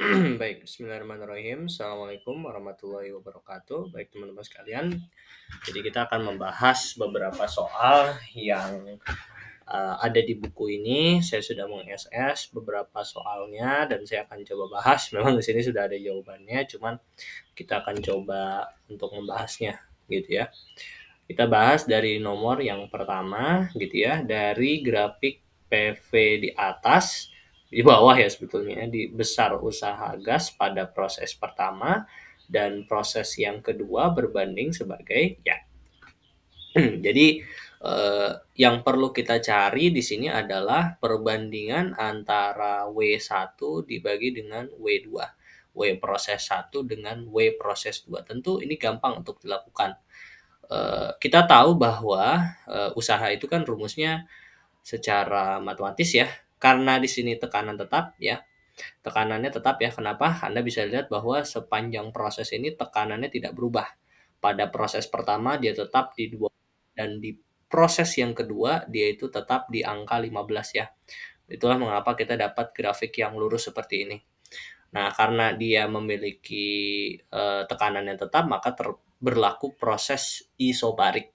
Baik, bismillahirrahmanirrahim. Assalamualaikum warahmatullahi wabarakatuh. Baik teman-teman sekalian, jadi kita akan membahas beberapa soal yang ada di buku ini. Saya sudah meng-SS beberapa soalnya dan saya akan coba bahas. Memang di sini sudah ada jawabannya, cuman kita akan coba untuk membahasnya, gitu ya. Kita bahas dari nomor yang pertama, gitu ya, dari grafik PV di atas, di bawah ya sebetulnya, di besar usaha gas pada proses pertama dan proses yang kedua berbanding sebagai ya. Jadi yang perlu kita cari di sini adalah perbandingan antara W1 dibagi dengan W2. W proses 1 dengan W proses 2. Tentu ini gampang untuk dilakukan. Kita tahu bahwa usaha itu kan rumusnya secara matematis ya, karena di sini tekanan tetap ya, tekanannya tetap ya. Kenapa? Anda bisa lihat bahwa sepanjang proses ini tekanannya tidak berubah. Pada proses pertama dia tetap di 2 dan di proses yang kedua dia itu tetap di angka 15 ya. Itulah mengapa kita dapat grafik yang lurus seperti ini. Nah, karena dia memiliki tekanan yang tetap, maka berlaku proses isobarik.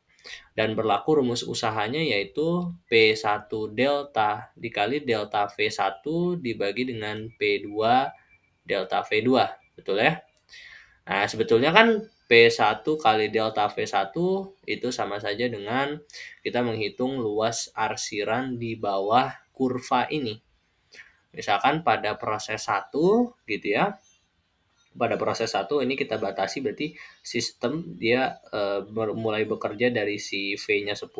Dan berlaku rumus usahanya yaitu P1 delta dikali delta V1 dibagi dengan P2 delta V2. Betul ya? Nah, sebetulnya kan P1 kali delta V1 itu sama saja dengan kita menghitung luas arsiran di bawah kurva ini. Misalkan pada proses 1 gitu ya, pada proses 1 ini kita batasi berarti sistem dia mulai bekerja dari si V-nya 10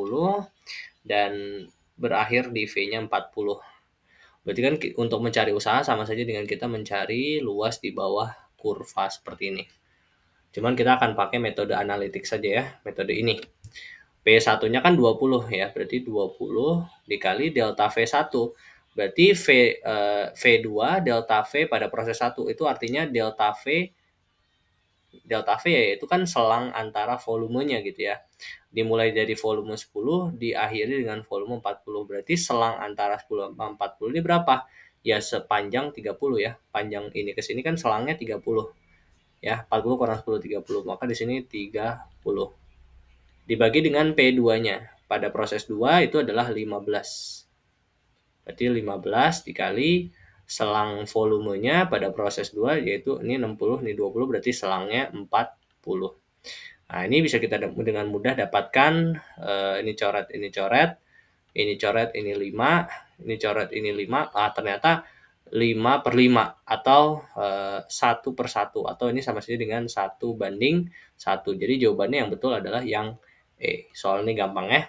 dan berakhir di V-nya 40. Berarti kan untuk mencari usaha sama saja dengan kita mencari luas di bawah kurva seperti ini. Cuman kita akan pakai metode analitik saja ya, metode ini. P1-nya kan 20 ya, berarti 20 dikali delta V1. Berarti V2 delta V pada proses 1 itu artinya delta V yaitu kan selang antara volumenya gitu ya. Dimulai dari volume 10 diakhiri dengan volume 40. Berarti selang antara 10 sama 40 ini berapa? Ya sepanjang 30 ya. Panjang ini ke sini kan selangnya 30. Ya, 40 kurang 10 30. Maka di sini 30. Dibagi dengan P2-nya. Pada proses 2 itu adalah 15. Berarti 15 dikali selang volumenya pada proses 2 yaitu ini 60, ini 20 berarti selangnya 40. Nah, ini bisa kita dengan mudah dapatkan ini coret, ini coret, ini coret, ini 5, ini coret, ini 5. Ternyata 5 per 5 atau 1 per 1 atau ini sama saja dengan 1 banding 1. Jadi jawabannya yang betul adalah yang E. Soal ini gampang ya.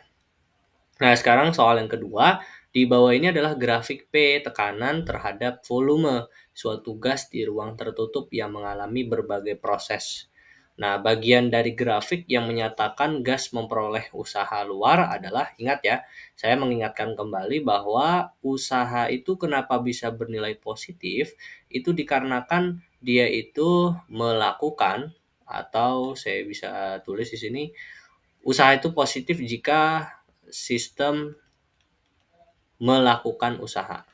Nah, sekarang soal yang kedua. Di bawah ini adalah grafik P, tekanan terhadap volume suatu gas di ruang tertutup yang mengalami berbagai proses. Nah, bagian dari grafik yang menyatakan gas memperoleh usaha luar adalah, ingat ya, saya mengingatkan kembali bahwa usaha itu kenapa bisa bernilai positif, itu dikarenakan dia itu melakukan, atau saya bisa tulis di sini, usaha itu positif jika sistem melakukan usaha.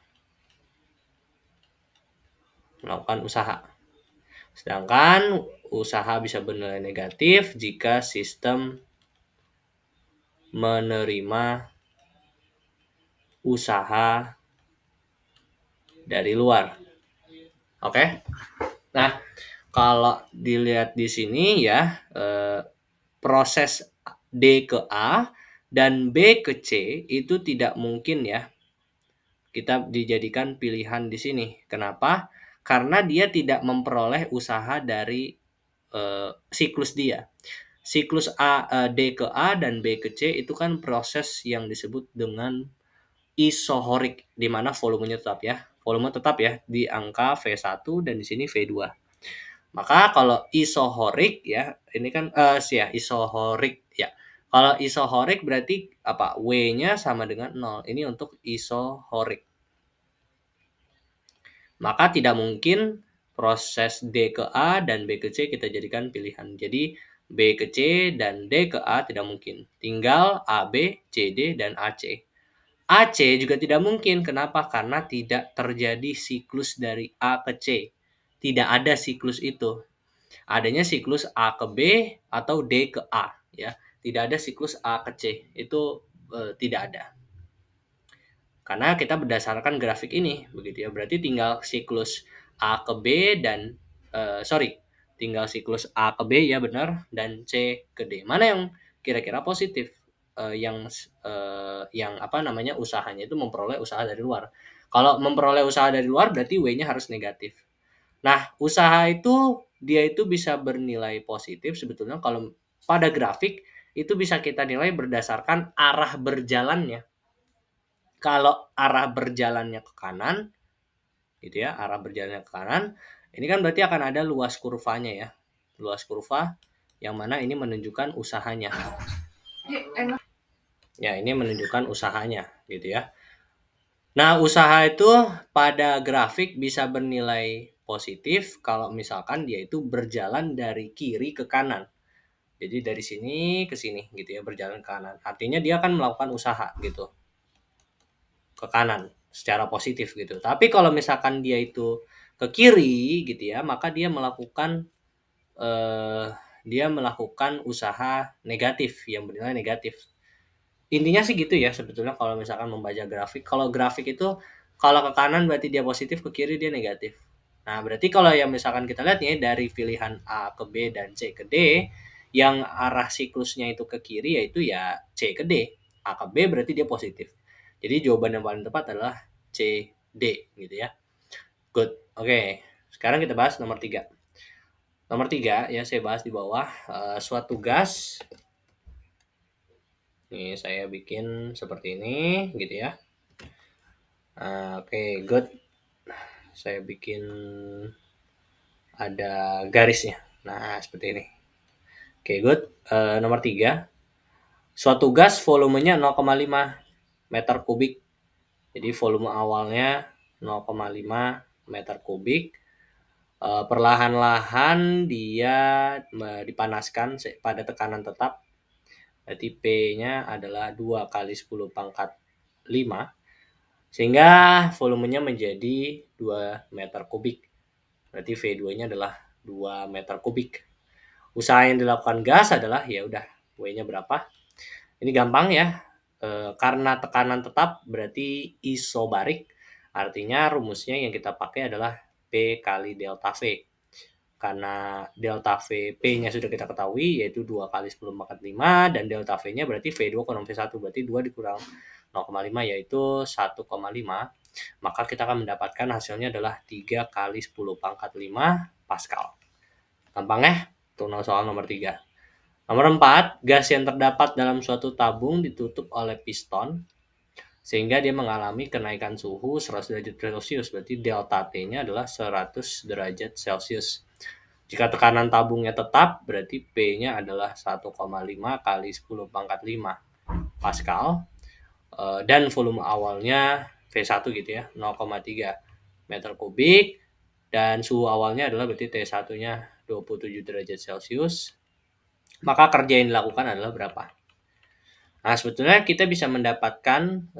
Sedangkan usaha bisa bernilai negatif jika sistem menerima usaha dari luar. Oke. Nah, kalau dilihat di sini ya, proses D ke A dan B ke C itu tidak mungkin ya kita dijadikan pilihan di sini. Kenapa? Karena dia tidak memperoleh usaha dari siklus dia. Siklus D ke A dan B ke C itu kan proses yang disebut dengan isohorik, di mana volumenya tetap ya. Volume tetap ya di angka V1 dan di sini V2. Maka kalau isohorik ya, ini kan isohorik ya. Kalau isohorik berarti apa? W-nya sama dengan 0. Ini untuk isohorik. Maka tidak mungkin proses D ke A dan B ke C kita jadikan pilihan. Jadi B ke C dan D ke A tidak mungkin. Tinggal AB, CD, dan AC. AC juga tidak mungkin. Kenapa? Karena tidak terjadi siklus dari A ke C. tidak ada siklus itu. Adanya siklus A ke B atau D ke A, ya. Tidak ada siklus A ke C, itu tidak ada. Karena kita berdasarkan grafik ini, begitu ya. Berarti tinggal siklus A ke B dan tinggal siklus A ke B, ya benar, dan C ke D. Mana yang kira-kira positif? Yang apa namanya, usahanya itu memperoleh usaha dari luar. Kalau memperoleh usaha dari luar berarti W-nya harus negatif. Nah, usaha itu dia itu bisa bernilai positif sebetulnya kalau pada grafik itu bisa kita nilai berdasarkan arah berjalannya. Kalau arah berjalannya ke kanan, gitu ya, arah berjalannya ke kanan, ini kan berarti akan ada luas kurvanya ya. Luas kurva yang mana ini menunjukkan usahanya. Ya, ini menunjukkan usahanya, gitu ya. Nah, usaha itu pada grafik bisa bernilai positif kalau misalkan dia itu berjalan dari kiri ke kanan. Jadi dari sini ke sini gitu ya, berjalan ke kanan. Artinya dia akan melakukan usaha gitu. Ke kanan secara positif gitu. Tapi kalau misalkan dia itu ke kiri gitu ya, maka dia melakukan usaha negatif yang bernilai negatif. Intinya sih gitu ya sebetulnya kalau misalkan membaca grafik. Kalau grafik itu kalau ke kanan berarti dia positif, ke kiri dia negatif. Nah, berarti kalau yang misalkan kita lihat nih dari pilihan A ke B dan C ke D, yang arah siklusnya itu ke kiri yaitu ya C ke D. A ke B berarti dia positif. Jadi jawaban yang paling tepat adalah C, D gitu ya. Good. Oke. Sekarang kita bahas nomor 3. Nomor 3 ya saya bahas di bawah. Suatu gas. Ini saya bikin seperti ini gitu ya. Oke, good. Saya bikin ada garisnya. Nah, seperti ini. Oke, good. Nomor 3. Suatu gas volumenya 0,5 meter kubik. Jadi volume awalnya 0,5 meter kubik. Perlahan-lahan dia dipanaskan pada tekanan tetap. Berarti P-nya adalah 2 kali 10 pangkat 5. Sehingga volumenya menjadi 2 meter kubik. Berarti V2-nya adalah 2 meter kubik. Usaha yang dilakukan gas adalah ya udah W-nya berapa? Ini gampang ya. Karena tekanan tetap berarti isobarik. Artinya rumusnya yang kita pakai adalah P kali delta V. Karena delta V P-nya sudah kita ketahui yaitu 2 kali 10 pangkat 5 dan delta V-nya berarti V2 kurang V1 berarti 2 dikurang 0,5 yaitu 1,5. Maka kita akan mendapatkan hasilnya adalah 3 kali 10 pangkat 5 Pascal. Gampang ya? Untuk soal nomor 3. Nomor 4, gas yang terdapat dalam suatu tabung ditutup oleh piston sehingga dia mengalami kenaikan suhu 100 derajat Celcius. Berarti delta T-nya adalah 100 derajat Celcius. Jika tekanan tabungnya tetap, berarti P-nya adalah 1,5 kali 10 pangkat 5 Pascal. Dan volume awalnya V1 gitu ya, 0,3 meter kubik. Dan suhu awalnya adalah berarti T1-nya 27 derajat Celcius. Maka kerja yang dilakukan adalah berapa? Nah, sebetulnya kita bisa mendapatkan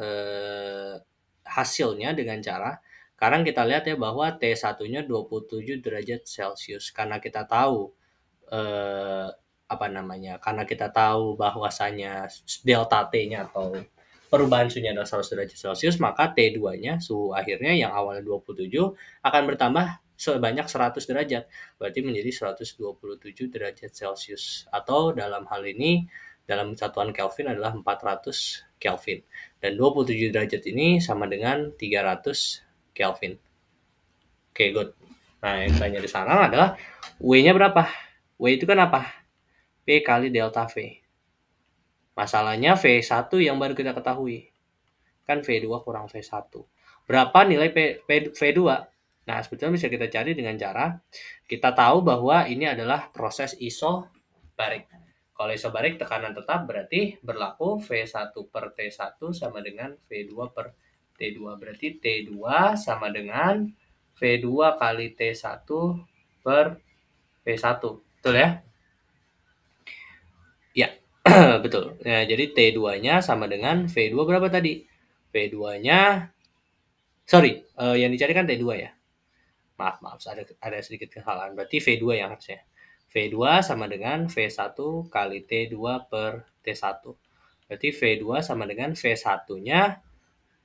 hasilnya dengan cara, sekarang kita lihat ya bahwa T1-nya 27 derajat Celcius. Karena kita tahu karena kita tahu bahwasanya delta T-nya atau perubahan suhunya adalah 100 derajat Celcius, maka T2-nya suhu akhirnya yang awalnya 27 akan bertambah sebanyak 100 derajat. Berarti menjadi 127 derajat Celcius. Atau dalam hal ini dalam satuan Kelvin adalah 400 Kelvin. Dan 27 derajat ini sama dengan 300 Kelvin. Oke, good. Nah, yang tanya di sana adalah W-nya berapa? W itu kan apa? P kali delta V. Masalahnya V1 yang baru kita ketahui. Kan V2 kurang V1. Berapa nilai V2? Nah, sebetulnya bisa kita cari dengan cara kita tahu bahwa ini adalah proses isobarik. Kalau isobarik tekanan tetap berarti berlaku V1 per T1 sama dengan V2 per T2. Berarti T2 sama dengan V2 kali T1 per V1. Betul ya? Ya, betul. Nah, jadi T2-nya sama dengan V2 berapa tadi? V2-nya yang dicari kan T2 ya. Maaf, ada sedikit kesalahan. Berarti V2 yang harusnya. V2 sama dengan V1 kali T2 per T1. Berarti V2 sama dengan V1-nya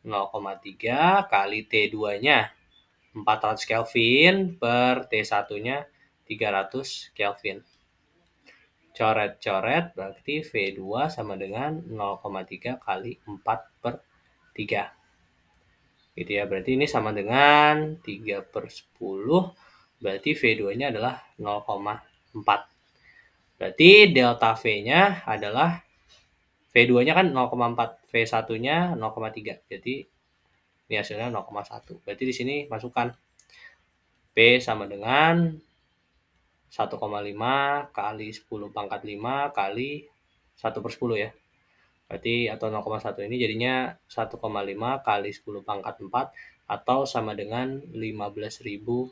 0,3 kali T2-nya 400 Kelvin per T1-nya 300 Kelvin. Coret-coret berarti V2 sama dengan 0,3 kali 4 per 3. Gitu ya, berarti ini sama dengan 3 per 10, berarti V2-nya adalah 0,4. Berarti delta V-nya adalah, V2-nya kan 0,4, V1-nya 0,3, jadi ini hasilnya 0,1. Berarti di sini masukkan P sama dengan 1,5 kali 10 pangkat 5 kali 1 per 10 ya. Berarti atau 0,1 ini jadinya 1,5 kali 10 pangkat 4 atau sama dengan 15.000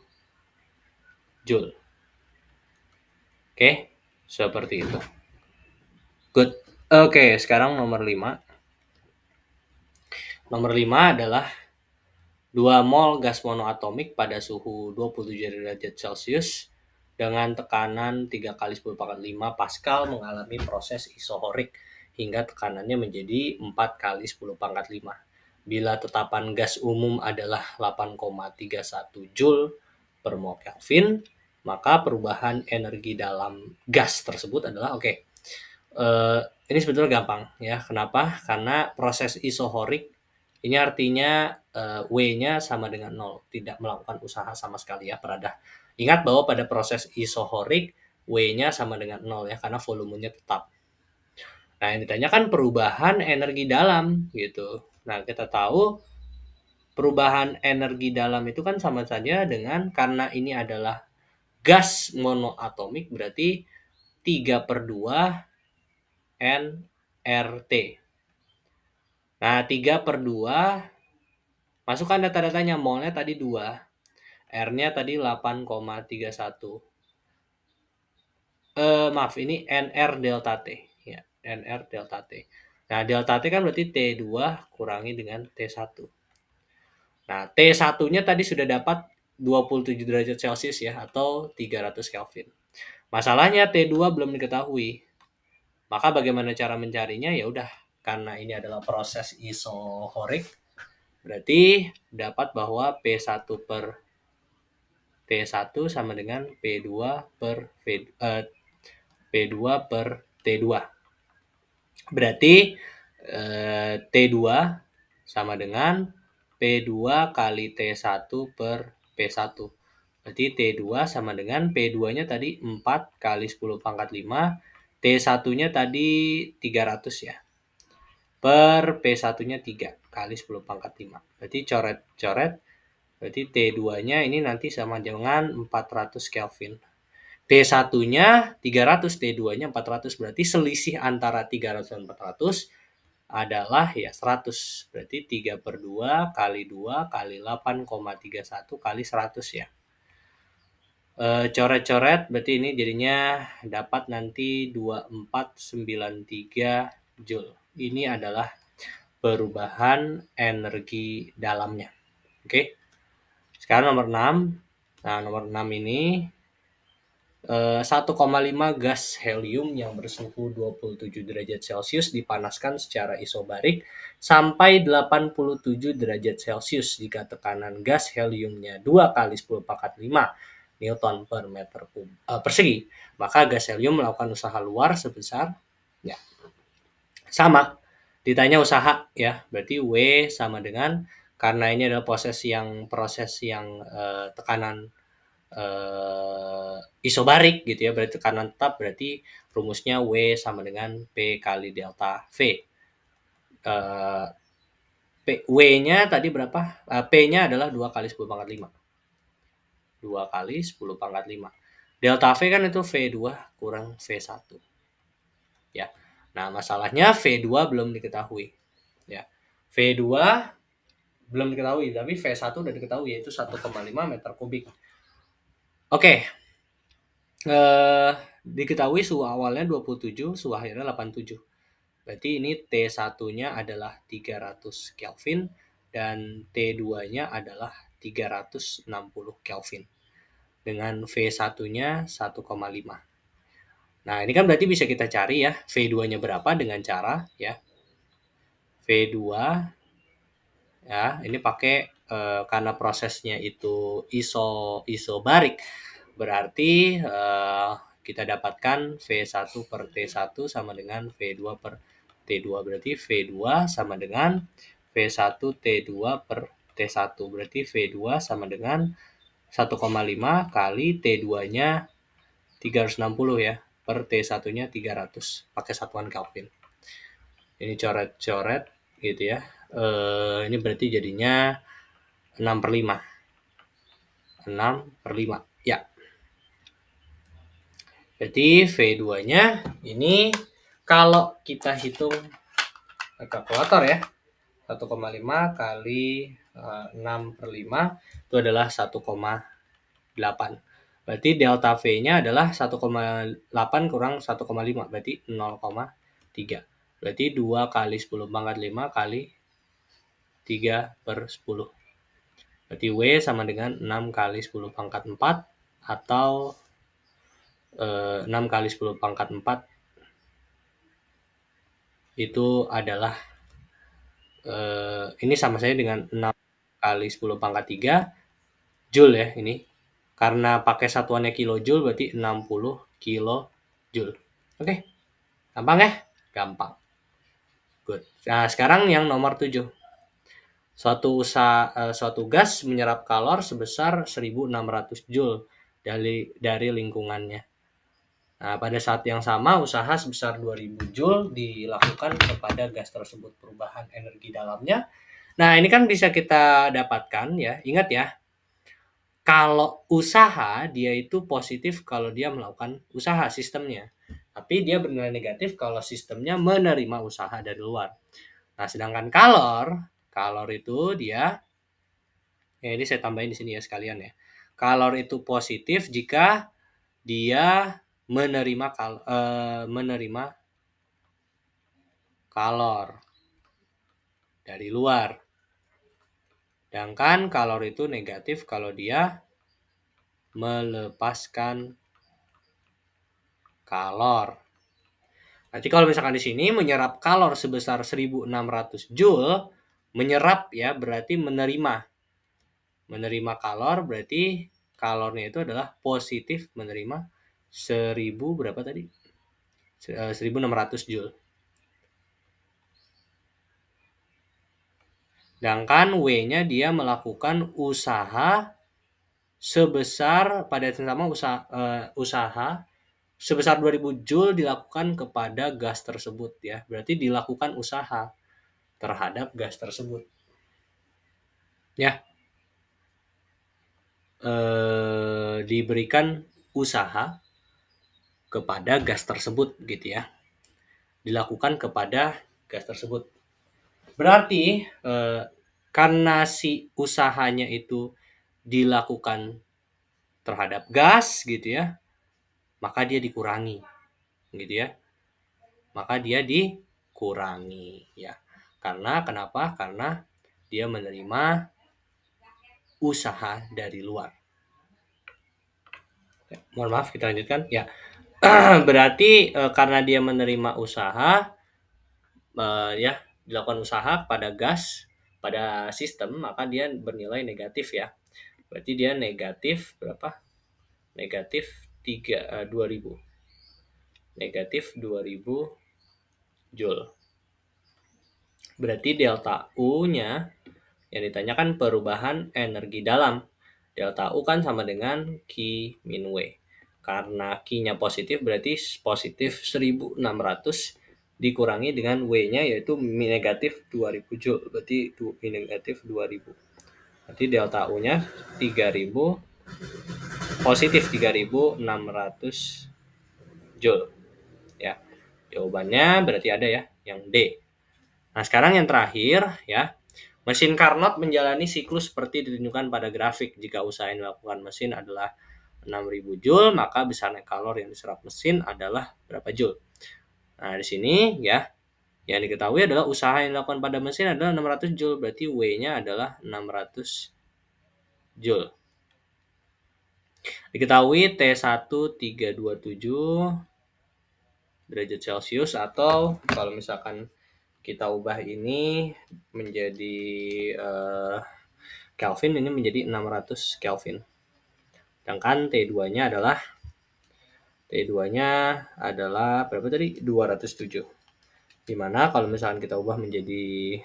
Joule. Oke, seperti itu. Good. Oke, sekarang nomor 5. Nomor 5 adalah 2 mol gas monoatomik pada suhu 27 derajat Celcius dengan tekanan 3 kali 10 pangkat 5 Pascal mengalami proses isohorik hingga tekanannya menjadi 4 kali 10 pangkat 5. Bila tetapan gas umum adalah 8,31 Joule per mol Kelvin, maka perubahan energi dalam gas tersebut adalah ini sebetulnya gampang ya. Kenapa? Karena proses isohorik ini artinya W-nya sama dengan 0, tidak melakukan usaha sama sekali ya peradah. Ingat bahwa pada proses isohorik W-nya sama dengan 0 ya, karena volumenya tetap. Nah, yang ditanyakan perubahan energi dalam gitu. Nah, kita tahu perubahan energi dalam itu kan sama saja dengan, karena ini adalah gas monoatomik, berarti 3/2 nRT. Nah, 3/2, masukkan data-datanya. Molnya tadi 2, R-nya tadi 8,31. Maaf, ini NR delta T. Ya, NR delta T. Nah, delta T kan berarti T2 kurangi dengan T1. Nah, T1-nya tadi sudah dapat 27 derajat Celcius ya, atau 300 Kelvin. Masalahnya T2 belum diketahui. Maka bagaimana cara mencarinya? Ya udah, karena ini adalah proses isohorik, berarti dapat bahwa P1 per T1 sama dengan P2 per P2 per T2. Berarti T2 sama dengan P2 kali T1 per P1. Berarti T2 sama dengan P2-nya tadi 4 kali 10 pangkat 5, T1-nya tadi 300 ya. Per P1-nya 3 kali 10 pangkat 5. Berarti coret-coret, berarti T2-nya ini nanti sama dengan 400 Kelvin. T1-nya 300, T2-nya 400. Berarti selisih antara 300 dan 400 adalah ya 100. Berarti 3/2 kali 2 kali 8,31 kali 100 ya. Coret-coret, berarti ini jadinya dapat nanti 2493 Joule. Ini adalah perubahan energi dalamnya. Oke. Sekarang nomor 6. Nah, nomor 6 ini 1,5 gas helium yang bersuhu 27 derajat Celcius dipanaskan secara isobarik sampai 87 derajat Celcius jika tekanan gas heliumnya 2 kali 10 pangkat 5 Newton per meter persegi. Maka gas helium melakukan usaha luar sebesar ya sama. Ditanya usaha ya, berarti W sama dengan, karena ini adalah proses yang tekanan isobarik gitu ya, berarti tekanan tetap, berarti rumusnya W sama dengan P kali delta V. W-nya tadi berapa? P-nya adalah 2 kali 10 pangkat 5. 2 kali 10 pangkat 5. Delta V kan itu V2 kurang V1. Ya. Nah, masalahnya V2 belum diketahui. Ya. V2 belum diketahui, tapi V1 udah diketahui, yaitu 1,5 meter kubik. Oke. Diketahui suhu awalnya 27, suhu akhirnya 87. Berarti ini T1-nya adalah 300 Kelvin dan T2-nya adalah 360 Kelvin dengan V1-nya 1,5. Nah, ini kan berarti bisa kita cari ya V2-nya berapa dengan cara ya V2 ya, ini pakai karena prosesnya itu isobarik, berarti kita dapatkan V1 per T1 sama dengan V2 per T2. Berarti V2 sama dengan V1 T2 per T1. Berarti V2 sama dengan 1,5 kali T2-nya 360 ya, per T1-nya 300, pakai satuan Kelvin. Ini coret-coret gitu ya. Ini berarti jadinya 6/5. 6/5. Ya. Berarti V2-nya ini kalau kita hitung kalkulator ya, 1,5 kali 6/5 itu adalah 1,8. Berarti delta V-nya adalah 1,8 kurang 1,5, berarti 0,3. Berarti 2 kali 10 pangkat 5 kali 3/10. Berarti W sama dengan 6 kali 10 pangkat 4 atau 6 kali 10 pangkat 4 itu adalah ini sama saja dengan 6 kali 10 pangkat 3 Joule ya ini. Karena pakai satuannya kilojoule berarti 60 kilojoule. Oke. Gampang ya? Gampang. Good. Nah, sekarang yang nomor 7. Suatu gas menyerap kalor sebesar 1600 Joule dari lingkungannya. Nah, pada saat yang sama usaha sebesar 2000 Joule dilakukan kepada gas tersebut, perubahan energi dalamnya. Nah, ini kan bisa kita dapatkan ya. Ingat ya, kalau usaha dia itu positif kalau dia melakukan usaha sistemnya. Tapi dia bernilai negatif kalau sistemnya menerima usaha dari luar. Nah, sedangkan kalor itu dia, ya ini saya tambahin di sini ya sekalian ya. Kalor itu positif jika dia menerima kalor dari luar. Sedangkan kalor itu negatif kalau dia melepaskan kalor. Nanti kalau misalkan di sini menyerap kalor sebesar 1600 Joule, menyerap ya berarti menerima. Menerima kalor berarti kalornya itu adalah positif menerima 1000 berapa tadi? 1600 Joule. Sedangkan W-nya dia melakukan usaha sebesar pada yang sama usaha sebesar 2000 Joule dilakukan kepada gas tersebut ya. Berarti dilakukan usaha terhadap gas tersebut. Ya. Diberikan usaha kepada gas tersebut gitu ya. Dilakukan kepada gas tersebut. Berarti karena si usahanya itu dilakukan terhadap gas gitu ya, maka dia dikurangi gitu ya. Maka dia dikurangi ya. Karena kenapa? Karena dia menerima usaha dari luar. Ya, mohon maaf, kita lanjutkan ya. Berarti karena dia menerima usaha ya, dilakukan usaha pada gas, pada sistem, maka dia bernilai negatif ya. Berarti dia negatif berapa? Negatif 2000. Negatif 2000 Joule. Berarti delta U-nya yang ditanyakan perubahan energi dalam. Delta U kan sama dengan Q min W. Karena Q-nya positif berarti positif 1600 dikurangi dengan W-nya yaitu negatif 2000 Joule. Berarti negatif 2000. Berarti delta U-nya 3000 positif 3600 Joule. Ya. Jawabannya berarti ada ya yang D. Nah, sekarang yang terakhir ya. Mesin Carnot menjalani siklus seperti ditunjukkan pada grafik. Jika usaha yang dilakukan mesin adalah 6000 Joule, maka besaran kalor yang diserap mesin adalah berapa Joule? Nah, di sini ya, yang diketahui adalah usaha yang dilakukan pada mesin adalah 600 Joule, berarti W-nya adalah 600 Joule. Diketahui T1 327 derajat Celcius, atau kalau misalkan kita ubah ini menjadi Kelvin, ini menjadi 600 Kelvin. Sedangkan T2-nya adalah berapa tadi? 207. Dimana kalau misalkan kita ubah menjadi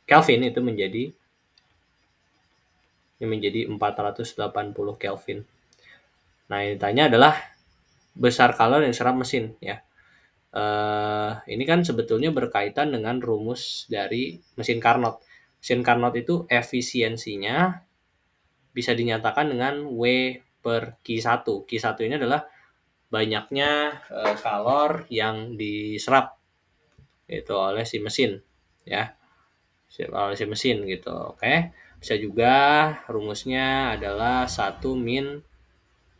Kelvin, itu menjadi 480 Kelvin. Nah, yang ditanya adalah besar kalori yang diserap mesin, ya. Ini kan sebetulnya berkaitan dengan rumus dari mesin Carnot. Mesin Carnot itu efisiensinya bisa dinyatakan dengan W per Q1. Q1 ini adalah banyaknya kalor yang diserap itu oleh si mesin, ya. Oleh si mesin gitu. Oke. Bisa juga rumusnya adalah 1 min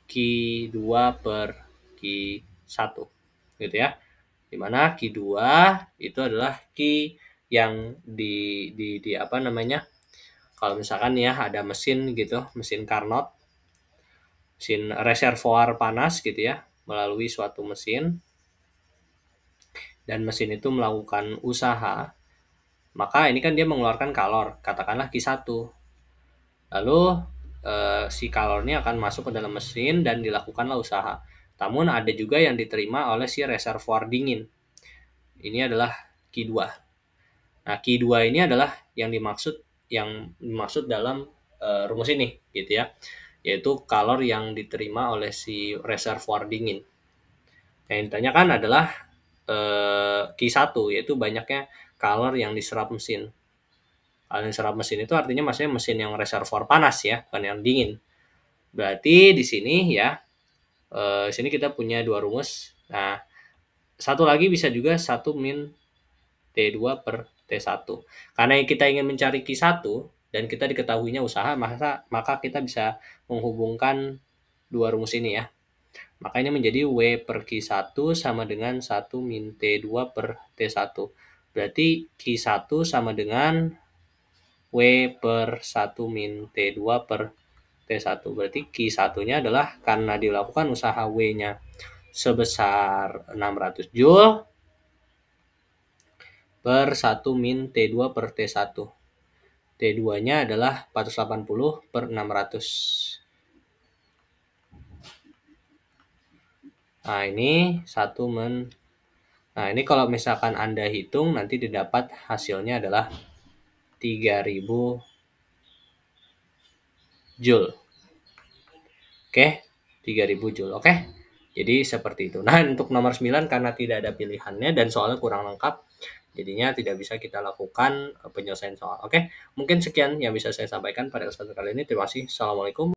Q2 per Q1 gitu ya. Dimana Q2 itu adalah Q yang di apa namanya, kalau misalkan ya ada mesin gitu, mesin Carnot, mesin reservoir panas gitu ya, melalui suatu mesin, dan mesin itu melakukan usaha, maka ini kan dia mengeluarkan kalor, katakanlah Q1. Lalu si kalornya akan masuk ke dalam mesin dan dilakukanlah usaha. Namun ada juga yang diterima oleh si reservoir dingin. Ini adalah Q2. Nah, Q2 ini adalah yang dimaksud dalam rumus ini gitu ya. Yaitu kalor yang diterima oleh si reservoir dingin. Yang ditanyakan adalah Q1, yaitu banyaknya kalor yang diserap mesin. Kalor yang diserap mesin itu artinya maksudnya mesin yang reservoir panas ya, bukan yang dingin. Berarti di sini ya, di sini kita punya dua rumus. Nah, satu lagi bisa juga 1 min T2 per T1. Karena kita ingin mencari Q1 dan kita diketahuinya usaha, maka kita bisa menghubungkan dua rumus ini ya. Maka ini menjadi W per Q1 sama dengan 1 min T2 per T1. Berarti Q1 sama dengan W per 1 min T2 per T1. Berarti Q1-nya adalah karena dilakukan usaha W-nya sebesar 600 Joule per 1 min T2 per T1. T2-nya adalah 480 per 600. Nah, ini 1 min. Nah, ini kalau misalkan Anda hitung, nanti didapat hasilnya adalah 3000 Joule. Oke, 3000 Joule. Oke. Jadi seperti itu. Nah, untuk nomor 9 karena tidak ada pilihannya dan soalnya kurang lengkap, jadinya tidak bisa kita lakukan penyelesaian soal. Oke, mungkin sekian yang bisa saya sampaikan pada kesempatan kali ini. Terima kasih. Assalamualaikum.